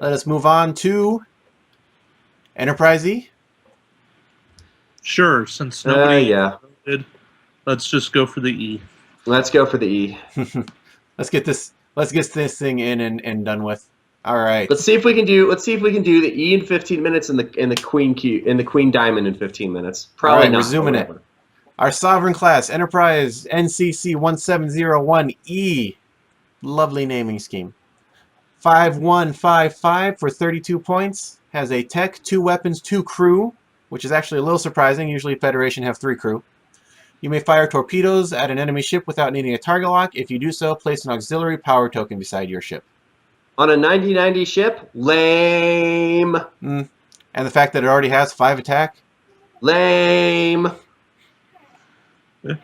Let us move on to Enterprise E. Sure, since nobody Yeah. voted, let's just go for the E. Let's go for the E. Let's get this thing in and done with. All right. Let's see if we can do the E in 15 minutes and the Queen Diamond in 15 minutes. Probably All right, not. we're zooming it. Our sovereign class, Enterprise NCC 1701E. Lovely naming scheme. 5155 for 32 points. Has a tech, 2 weapons, 2 crew, which is actually a little surprising. Usually Federation have 3 crew. You may fire torpedoes at an enemy ship without needing a target lock. If you do so, place an auxiliary power token beside your ship. On a 9090 ship? Lame. And the fact that it already has 5 attack? Lame. It'd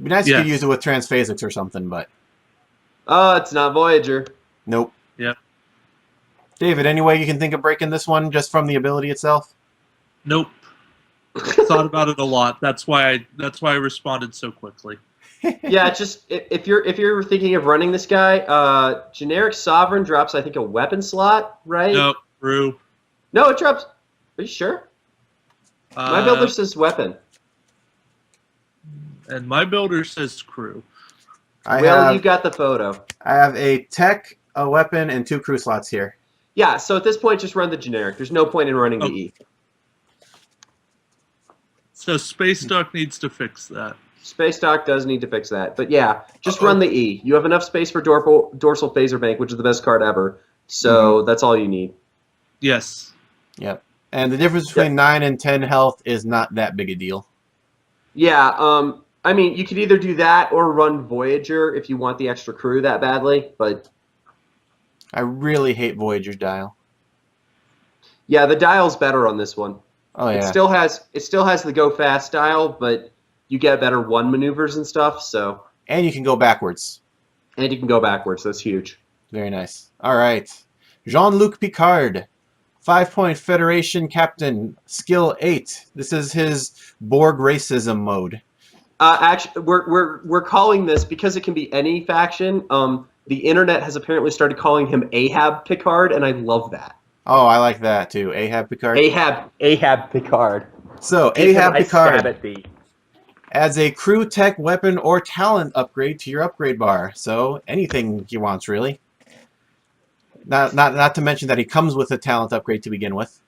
be nice if you could use it with Transphasics or something, but... Oh, it's not Voyager. Nope. Yep. David, any way you can think of breaking this one just from the ability itself? Nope. Thought about it a lot. That's why I responded so quickly. Yeah, just if you're thinking of running this guy, generic sovereign drops I think a weapon slot, right? No, crew. No, it drops. Are you sure? My builder says weapon. And my builder says crew. You got the photo. I have a tech, a weapon, and 2 crew slots here. Yeah, so at this point, just run the generic. There's no point in running the E. So Space Dock needs to fix that. Space Dock does need to fix that. But yeah, just run the E. You have enough space for Dorsal Phaser Bank, which is the best card ever. So that's all you need. Yes. Yep. And the difference between 9 and 10 health is not that big a deal. Yeah, I mean, you could either do that or run Voyager if you want the extra crew that badly, but... I really hate Voyager's dial. Yeah, the dial's better on this one. Oh, yeah. It still has the go fast dial, but you get better 1 maneuvers and stuff, so... And you can go backwards. And you can go backwards, that's huge. Very nice. All right. Jean-Luc Picard. 5-point Federation Captain, Skill 8. This is his Borg racism mode. Actually, we're calling this, because it can be any faction, the internet has apparently started calling him Ahab Picard, and I love that. Oh, I like that too. Ahab Picard. Ahab Picard. So, Ahab Picard stab at thee. adds a crew, tech, weapon, or talent upgrade to your upgrade bar. So, anything he wants, really. Not to mention that he comes with a talent upgrade to begin with.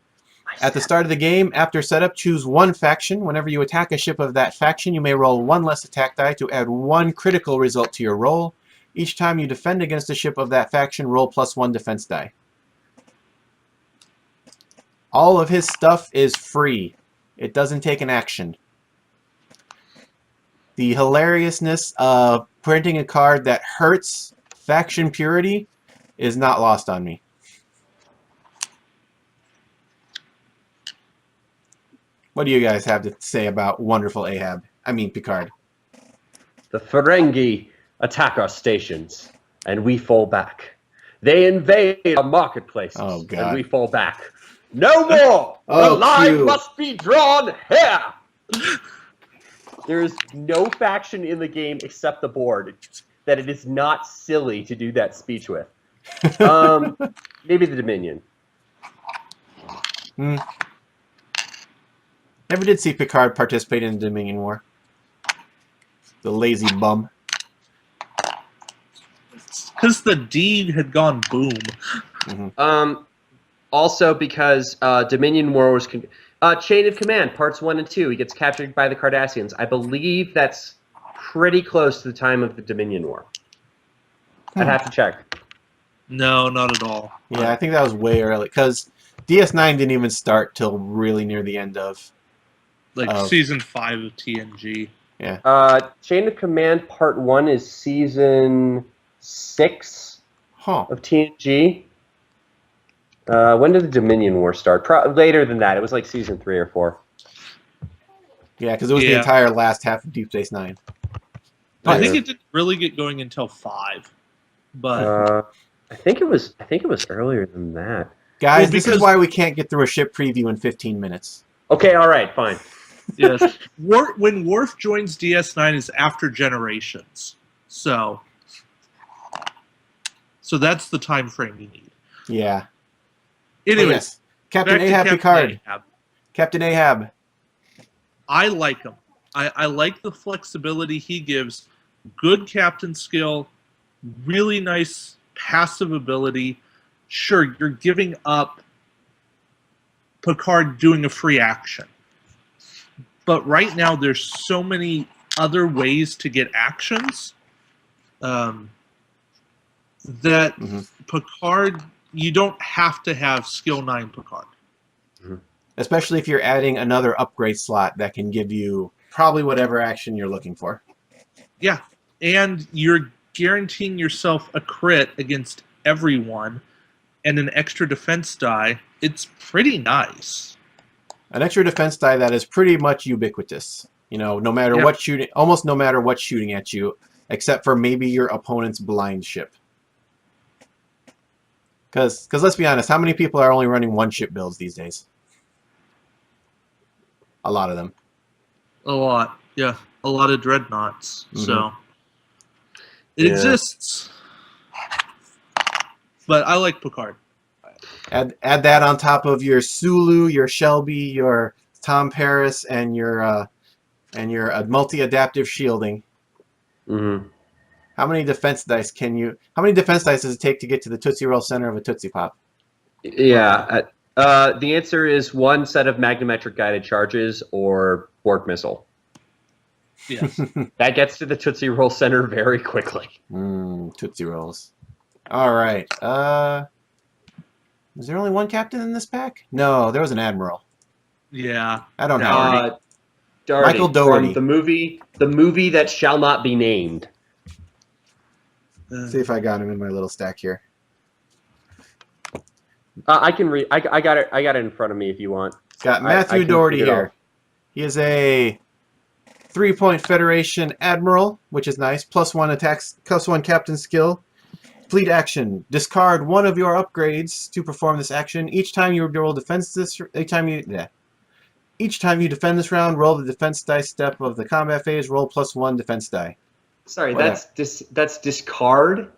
At the start of the game, after setup, choose 1 faction. Whenever you attack a ship of that faction, you may roll 1 less attack die to add 1 critical result to your roll. Each time you defend against a ship of that faction, roll +1 defense die. All of his stuff is free. It doesn't take an action. The hilariousness of printing a card that hurts faction purity is not lost on me. What do you guys have to say about wonderful Ahab? I mean Picard. The Ferengi attack our stations, and we fall back. They invade our marketplaces, and we fall back. No more! The line must be drawn here! There is no faction in the game except the board that it is not silly to do that speech with. Maybe the Dominion. Never did see Picard participate in the Dominion War. The lazy bum. Because the deed had gone boom. Also because Dominion War was... Chain of Command, Parts 1 and 2. He gets captured by the Cardassians. I believe that's pretty close to the time of the Dominion War. I'd have to check. No, not at all. Yeah, I think that was way early. Because DS9 didn't even start till really near the end of... Season 5 of TNG. Yeah. Chain of Command Part 1 is Season 6 of TNG. When did the Dominion War start? Later than that. It was like Season 3 or 4. Yeah, because it was the entire last half of Deep Space Nine. I think it didn't really get going until 5. But I think it was earlier than that. Guys, this is why we can't get through a ship preview in 15 minutes. Okay, all right, fine. Yes. When Worf joins DS9 is after Generations. So that's the time frame you need. Yeah. Anyways, yes. Captain back to Ahab Captain Picard. Ahab. Captain Ahab. I like him. I like the flexibility he gives. Good captain skill, really nice passive ability. Sure, you're giving up Picard doing a free action. But right now, there's so many other ways to get actions that Picard, you don't have to have skill 9 Picard. Especially if you're adding another upgrade slot that can give you probably whatever action you're looking for. Yeah, and you're guaranteeing yourself a crit against everyone and an extra defense die. It's pretty nice. An extra defense die that is pretty much ubiquitous. You know, no matter what shooting, almost no matter what's shooting at you, except for maybe your opponent's blind ship. Because let's be honest, how many people are only running one ship builds these days? A lot of them. A lot, yeah. A lot of dreadnoughts. So it exists. But I like Picard. Add that on top of your Sulu, your Shelby, your Tom Paris, and your multi-adaptive shielding. How many defense dice How many defense dice does it take to get to the Tootsie Roll center of a Tootsie Pop? Yeah. The answer is 1 set of magnometric guided charges or Borg missile. Yes. That gets to the Tootsie Roll center very quickly. Tootsie Rolls. All right. Is there only one captain in this pack? No, there was an admiral. Yeah. I don't know. Doherty, Michael Doherty. from the movie that shall not be named. See if I got him in my little stack here. I can read. I got it. I got it in front of me if you want. Got Matthew Doherty here. He is a 3-point Federation Admiral, which is nice. +1 attacks, +1 captain skill. Fleet action. Discard one of your upgrades to perform this action. Each time you roll defense each time you defend this round, roll the defense dice step of the combat phase. Roll +1 defense die. Sorry, that's discard.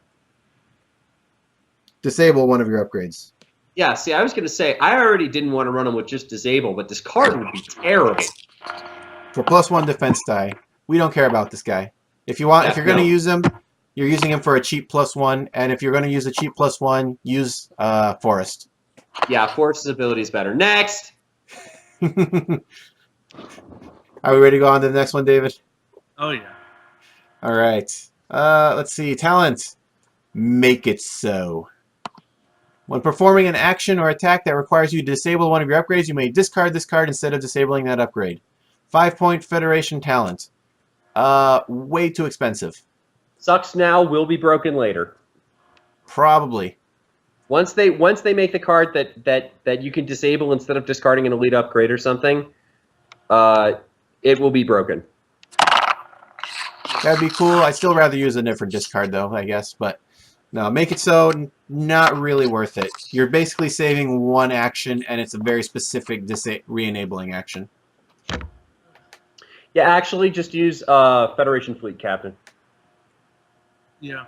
Disable one of your upgrades. Yeah, see, I was going to say, I already didn't want to run them with just disable, but discard would be terrible. For +1 defense die. We don't care about this guy. If you want, if you're going to use him, you're using him for a cheap +1, and if you're going to use a cheap +1, use Forest. Yeah, Forest's ability is better. Next! Are we ready to go on to the next one, David? Oh, yeah. All right. Let's see. Talent. Make it so. When performing an action or attack that requires you to disable one of your upgrades, you may discard this card instead of disabling that upgrade. 5-point Federation talent. Way too expensive. Sucks now, will be broken later. Probably. Once they make the card that you can disable instead of discarding an elite upgrade or something, it will be broken. That'd be cool. I'd still rather use a different discard though, I guess, but no, make it so, not really worth it. You're basically saving one action, and it's a very specific re-enabling action. Yeah, actually, just use Federation Fleet Captain. Yeah.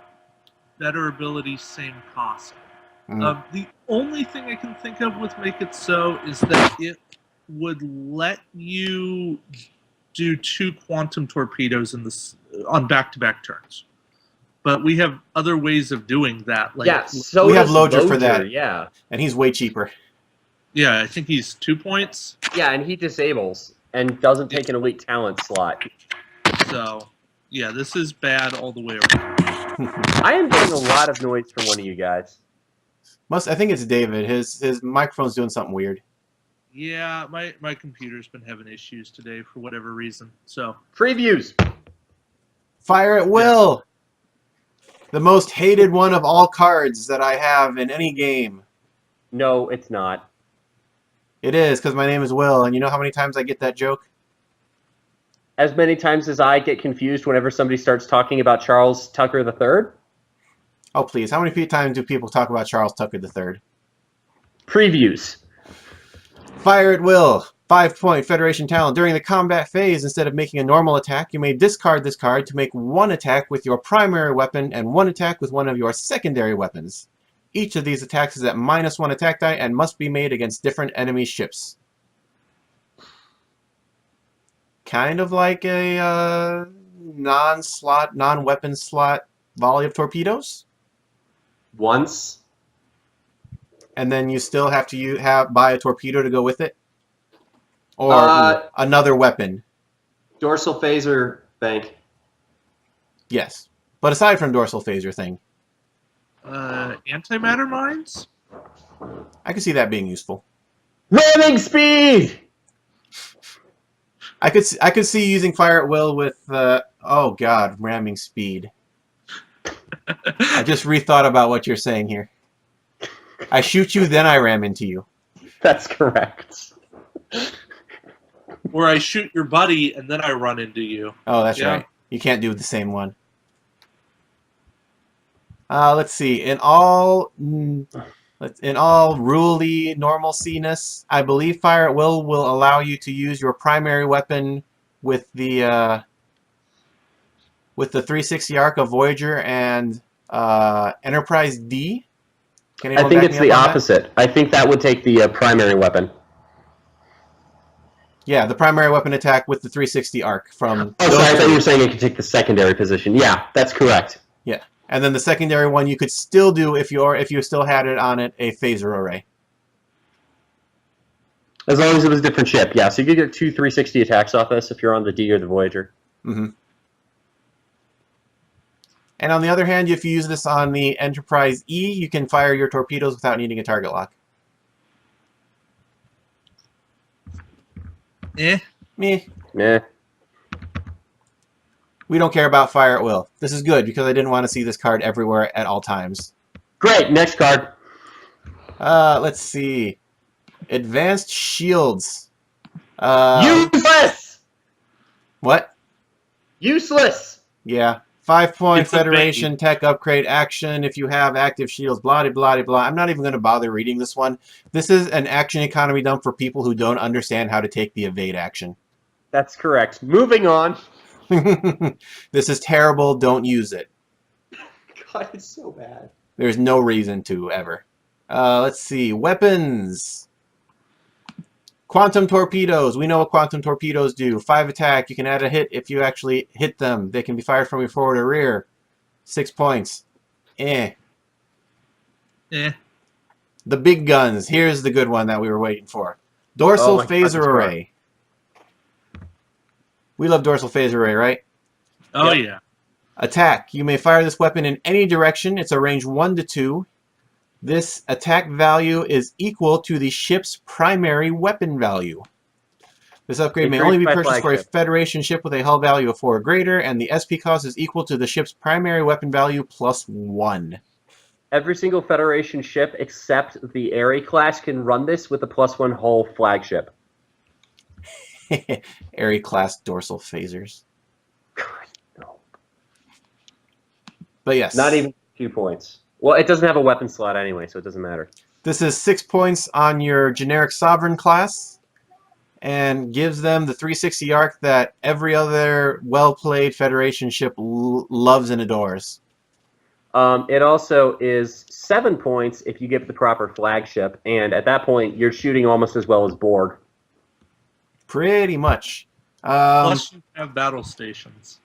Better ability, same cost. The only thing I can think of with Make It So is that it would let you do 2 quantum torpedoes on back-to-back turns. But we have other ways of doing that. Like, yeah, so we have Loger for that. Yeah, and he's way cheaper. Yeah, I think he's 2 points. Yeah, and he disables and doesn't take an elite talent slot. So, yeah, this is bad all the way around. I am getting a lot of noise from one of you guys. I think it's David. His microphone's doing something weird. Yeah, my computer's been having issues today for whatever reason. So previews. Fire at will. The most hated one of all cards that I have in any game. No, it's not. It is, because my name is Will, and you know how many times I get that joke? As many times as I get confused whenever somebody starts talking about Charles Tucker III. Oh, please. How many times do people talk about Charles Tucker III? Previews. Fire at will. 5-point Federation talent. During the combat phase, instead of making a normal attack, you may discard this card to make 1 attack with your primary weapon and 1 attack with one of your secondary weapons. Each of these attacks is at -1 attack die and must be made against different enemy ships. Kind of like a non-slot, non-weapon slot volley of torpedoes. Once. And then you still have to buy a torpedo to go with it? Or another weapon? Dorsal phaser bank. Yes. But aside from dorsal phaser thing. Antimatter mines? I could see that being useful. Ramming speed! I could see using fire at will with oh god, ramming speed. I just rethought about what you're saying here. I shoot you, then I ram into you. That's correct. Or I shoot your buddy and then I run into you. Oh, that's right. You can't do the same one. Let's see. In all normalciness, I believe fire at will allow you to use your primary weapon with the 360 arc of Voyager and Enterprise D. I think it's the opposite. I think that would take the primary weapon. Yeah, the primary weapon attack with the 360 arc from... Oh, sorry, I thought you were saying it could take the secondary position. Yeah, that's correct. Yeah, and then the secondary one you could still do if you still had it on it, a phaser array. As long as it was a different ship, yeah. So you could get 2 360 attacks off this if you're on the D or the Voyager. Mm-hmm. And on the other hand, if you use this on the Enterprise E, you can fire your torpedoes without needing a target lock. Eh. Meh. Meh. We don't care about fire at will. This is good because I didn't want to see this card everywhere at all times. Great, next card. Let's see. Advanced shields. Useless! What? Useless! Yeah. 5-point It's a Federation tech upgrade action if you have active shields, blah, blah, blah. I'm not even going to bother reading this one. This is an action economy dump for people who don't understand how to take the evade action. That's correct. Moving on. This is terrible. Don't use it. God, it's so bad. There's no reason to, ever. Let's see. Weapons. Quantum torpedoes. We know what quantum torpedoes do. 5 attack. You can add a hit if you actually hit them. They can be fired from your forward or rear. 6 points. Eh. Eh. The big guns. Here's the good one that we were waiting for. Dorsal phaser array. We love dorsal phaser array, right? Oh, yep. Yeah. Attack. You may fire this weapon in any direction. It's a range 1 to 2. This attack value is equal to the ship's primary weapon value. This upgrade may only be purchased for a Federation ship with a hull value of 4 or greater, and the SP cost is equal to the ship's primary weapon value plus 1. Every single Federation ship except the Aerie class can run this with a +1 hull flagship. Aerie class dorsal phasers. God, no. But yes. Not even 2 points. Well, it doesn't have a weapon slot anyway, so it doesn't matter. This is 6 points on your generic Sovereign class and gives them the 360 arc that every other well-played Federation ship loves and adores. It also is 7 points if you get the proper flagship, and at that point, you're shooting almost as well as Borg. Pretty much. Plus you have battle stations.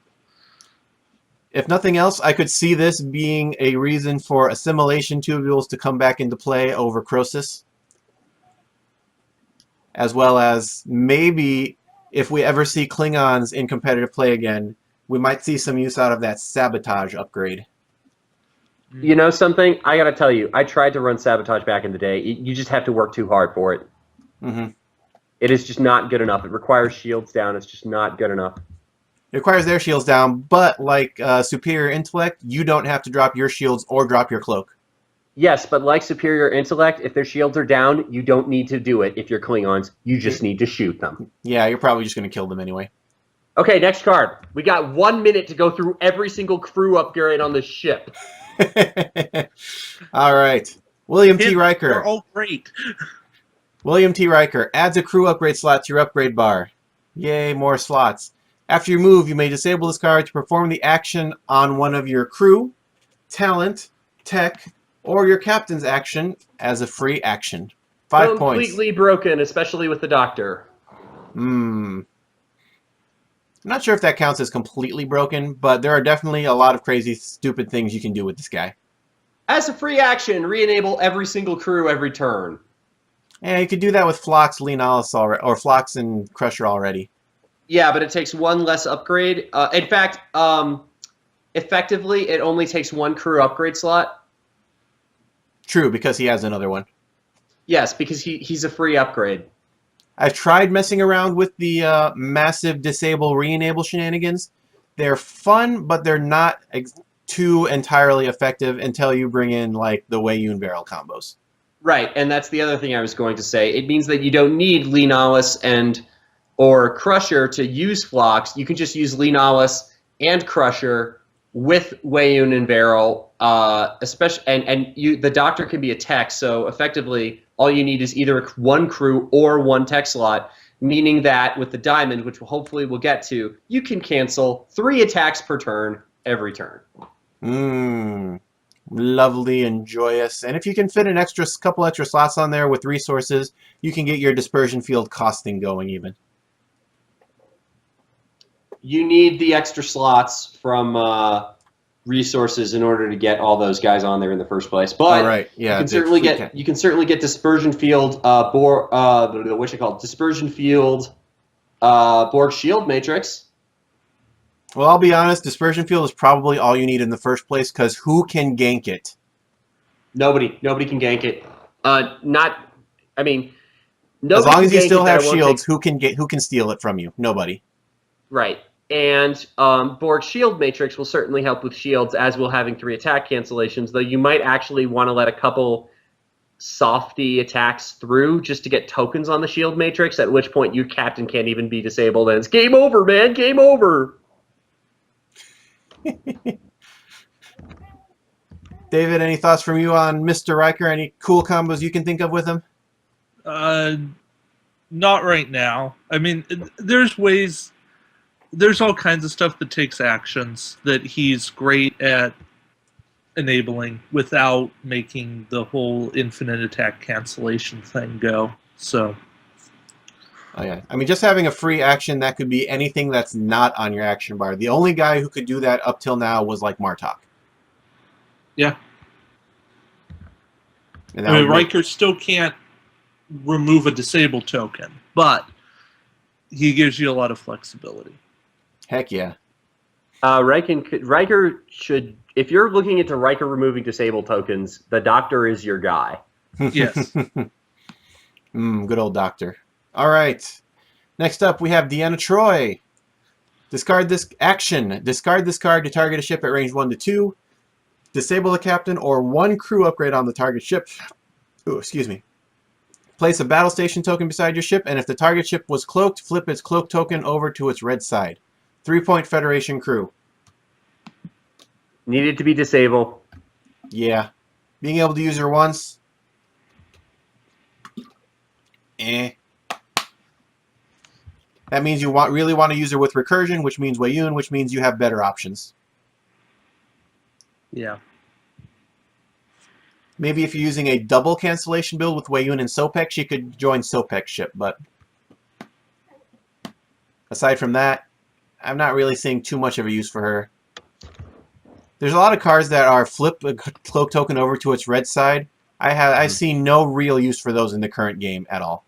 If nothing else, I could see this being a reason for assimilation tubules to come back into play over Croesus. As well as maybe if we ever see Klingons in competitive play again, we might see some use out of that sabotage upgrade. You know something? I gotta tell you, I tried to run sabotage back in the day. You just have to work too hard for it. Mm-hmm. It is just not good enough. It requires shields down. It's just not good enough. It requires their shields down, but like Superior Intellect, you don't have to drop your shields or drop your cloak. Yes, but like Superior Intellect, if their shields are down, you don't need to do it if you're Klingons. You just need to shoot them. Yeah, you're probably just going to kill them anyway. Okay, next card. We got 1 minute to go through every single crew upgrade on this ship. All right. William T. Riker. They're all great. William T. Riker adds a crew upgrade slot to your upgrade bar. Yay, more slots. After you move, you may disable this card to perform the action on one of your crew, talent, tech, or your captain's action as a free action. 5 points. Completely broken, especially with the doctor. I'm not sure if that counts as completely broken, but there are definitely a lot of crazy, stupid things you can do with this guy. As a free action, re-enable every single crew every turn. Yeah, you could do that with Phlox, Leonalis, or Phlox and Crusher already. Yeah, but it takes one less upgrade. In fact, effectively, it only takes one crew upgrade slot. True, because he has another one. Yes, because he's a free upgrade. I've tried messing around with the massive disable re-enable shenanigans. They're fun, but they're not too entirely effective until you bring in like the Weiyun barrel combos. Right, and that's the other thing I was going to say. It means that you don't need Leonalis or Crusher to use Phlox. You can just use Leonalis and Crusher with Weiyun and Barrel, especially, and the Doctor can be a tech. So effectively, all you need is either one crew or one tech slot. Meaning that with the Diamond, which hopefully we'll get to, you can cancel 3 attacks per turn every turn. Lovely and joyous. And if you can fit an couple extra slots on there with resources, you can get your dispersion field costing going even. You need the extra slots from resources in order to get all those guys on there in the first place. But right. Yeah, you can certainly get dispersion field what's it called? Dispersion field Borg shield matrix. Well, I'll be honest, dispersion field is probably all you need in the first place, because who can gank it? Nobody can gank it. As long as you still have shields, who can steal it from you? Nobody. Right. And Borg shield matrix will certainly help with shields, as will having 3 attack cancellations, though you might actually want to let a couple softy attacks through just to get tokens on the shield matrix, at which point your captain can't even be disabled, and it's game over, man, game over. David, any thoughts from you on Mr. Riker? Any cool combos you can think of with him? Not right now. I mean, there's ways... There's all kinds of stuff that takes actions that he's great at enabling without making the whole infinite attack cancellation thing go. So, oh yeah, I mean, just having a free action, that could be anything that's not on your action bar. The only guy who could do that up till now was like Martok. Yeah. And I mean, Riker still can't remove a disable token, but he gives you a lot of flexibility. Heck yeah. Riker should, if you're looking into Riker removing disable tokens, the Doctor is your guy. Yes. Good old Doctor. All right. Next up, we have Deanna Troi. Discard this action. Discard this card to target a ship at range 1 to 2. Disable the captain or 1 crew upgrade on the target ship. Ooh, excuse me. Place a battle station token beside your ship, and if the target ship was cloaked, flip its cloak token over to its red side. 3-point Federation crew. Needed to be disabled. Yeah. Being able to use her once. That means you really want to use her with recursion, which means Weiyun, which means you have better options. Yeah. Maybe if you're using a double cancellation build with Weiyun and Sopek, she could join Sopek's ship, but aside from that, I'm not really seeing too much of a use for her. There's a lot of cards that are flip a cloak token over to its red side. I see no real use for those in the current game at all.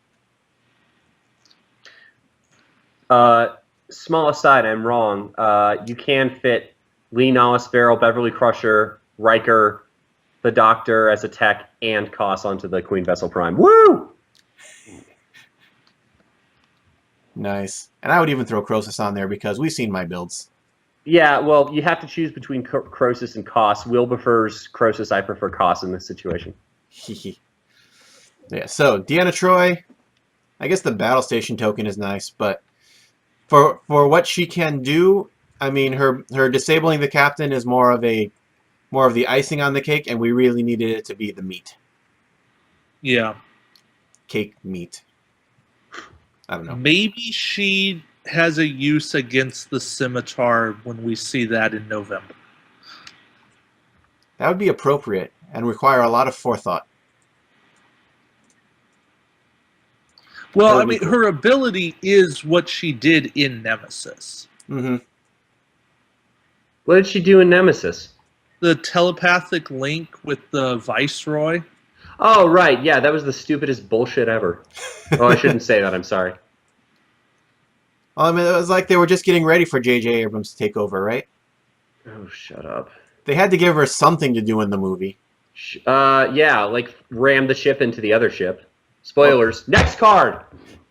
Small aside, I'm wrong. You can fit Leonalis, Barrel, Beverly Crusher, Riker, the Doctor as a tech, and Koss onto the Queen Vessel Prime. Woo! Nice. And I would even throw Croesus on there because we've seen my builds. Yeah, well, you have to choose between Croesus and Koss. Will prefers Croesus. I prefer Koss in this situation. Yeah, so Deanna Troi, I guess the battle station token is nice, but for what she can do, I mean, her disabling the captain is more of the icing on the cake, and we really needed it to be the meat. Yeah. Cake meat. I don't know. Maybe she has a use against the scimitar when we see that in November. That would be appropriate. and require a lot of forethought. Well, I mean, her ability is what she did in Nemesis. Mm-hmm. What did she do in Nemesis? The telepathic link with the Viceroy. Oh, right. Yeah, that was the stupidest bullshit ever. Oh, I shouldn't say that. I'm sorry. Well, I mean, it was like they were just getting ready for J.J. Abrams to take over, right? Oh, shut up. They had to give her something to do in the movie. Yeah, like ram the ship into the other ship. Spoilers. Oh. Next card!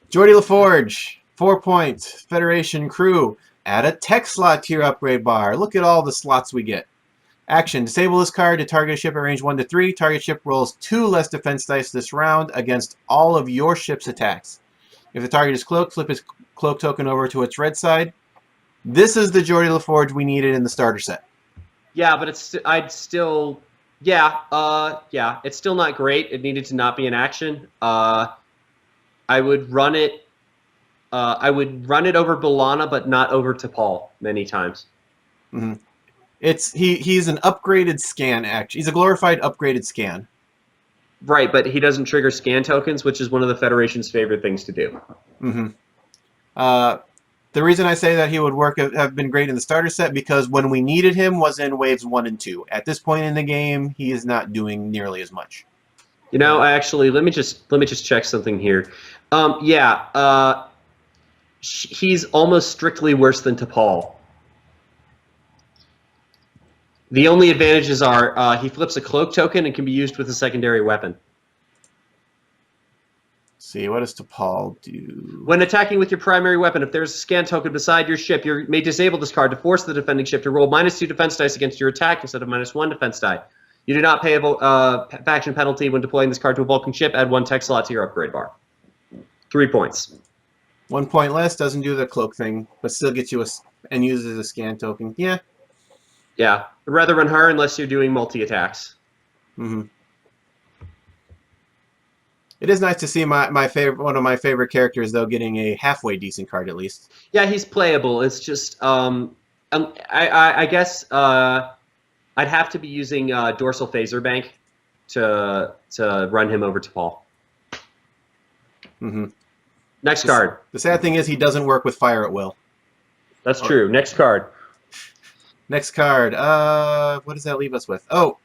Geordie LaForge, 4 points. Federation crew. Add a tech slot to your upgrade bar. Look at all the slots we get. Action. Disable this card to target a ship at range 1 to 3. Target ship rolls 2 less defense dice this round against all of your ship's attacks. If the target is cloaked, flip his cloak token over to its red side. This is the Geordie LaForge we needed in the starter set. Yeah, but it's still it's still not great. It needed to not be in action. I would run it over B'Elanna, but not over T'Pol many times. Mm-hmm. He's an upgraded scan, actually. He's a glorified upgraded scan. Right, but he doesn't trigger scan tokens, which is one of the Federation's favorite things to do. Mm-hmm. The reason I say that he would have been great in the starter set because when we needed him was in waves 1 and 2. At this point in the game, he is not doing nearly as much. You know, actually, let me just check something here. He's almost strictly worse than T'Pol. The only advantages are he flips a cloak token and can be used with a secondary weapon. Let's see, what does T'Pol do? When attacking with your primary weapon, if there's a scan token beside your ship, you may disable this card to force the defending ship to roll -2 defense dice against your attack instead of -1 defense die. You do not pay a faction penalty when deploying this card to a Vulcan ship. Add 1 tech slot to your upgrade bar. 3 points. 1 point less, doesn't do the cloak thing, but still gets you and uses a scan token. Yeah. Yeah. I'd rather run her unless you're doing multi-attacks. Mm-hmm. It is nice to see one of my favorite characters, though, getting a halfway decent card at least. Yeah, he's playable. It's just, I guess I'd have to be using Dorsal Phaser Bank to run him over to Paul. Mm-hmm. Next card. The sad thing is he doesn't work with fire at will. That's true. Next card. Next card. What does that leave us with? Oh,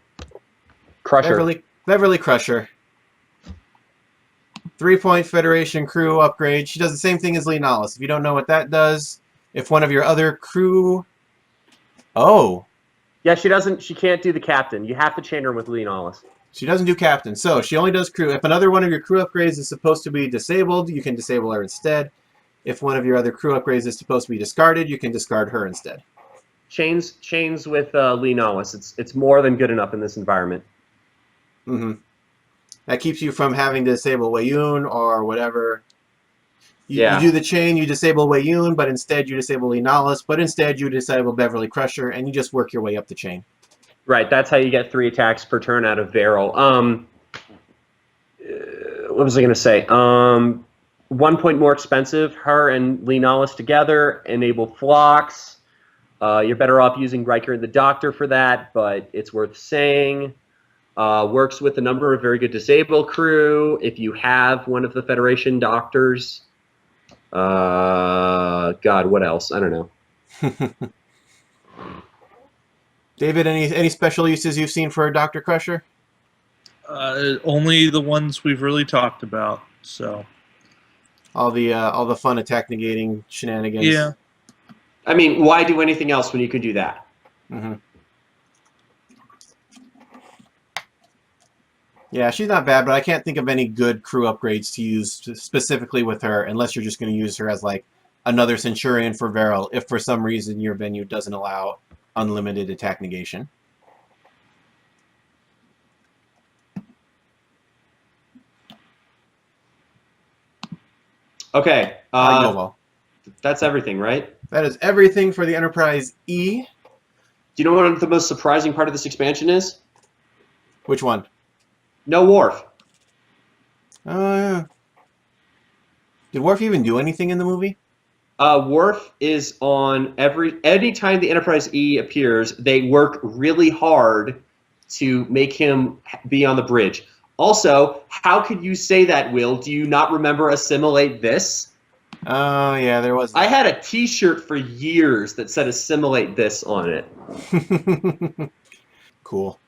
Crusher. Beverly Crusher. 3-point Federation crew upgrade. She does the same thing as Lee Nollis. If you don't know what that does, if one of your other crew... Oh. Yeah, she can't do the captain. You have to chain her with Lee Nollis. She doesn't do captain, so she only does crew. If another one of your crew upgrades is supposed to be disabled, you can disable her instead. If one of your other crew upgrades is supposed to be discarded, you can discard her instead. Chains with Lee Nollis. It's more than good enough in this environment. Mm-hmm. That keeps you from having to disable Weyoun or whatever. You do the chain, you disable Weyoun, but instead you disable Lee Nollis, but instead you disable Beverly Crusher, and you just work your way up the chain. Right, that's how you get 3 attacks per turn out of Varel. What was I going to say? 1 point more expensive. Her and Lee Nollis together enable Phlox. You're better off using Riker and the Doctor for that, but it's worth saying. Works with a number of very good disabled crew. If you have one of the Federation doctors, God, what else? I don't know. David, any special uses you've seen for Dr. Crusher? Only the ones we've really talked about. So all the fun attack negating shenanigans. Yeah. I mean, why do anything else when you can do that? Mm-hmm. Yeah, she's not bad, but I can't think of any good crew upgrades to use specifically with her unless you're just going to use her as like another Centurion for Varel if for some reason your venue doesn't allow unlimited attack negation. Okay. Well. That's everything, right? That is everything for the Enterprise E. Do you know what the most surprising part of this expansion is? Which one? No Worf. Oh, yeah. Did Worf even do anything in the movie? Worf is on anytime the Enterprise E appears, they work really hard to make him be on the bridge. Also, how could you say that, Will? Do you not remember Assimilate This? Oh, yeah, there was that. I had a T-shirt for years that said Assimilate This on it. Cool.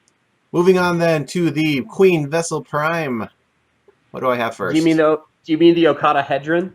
Moving on then to the Queen Vessel Prime. What do I have first? Do you mean the Okada Hedron?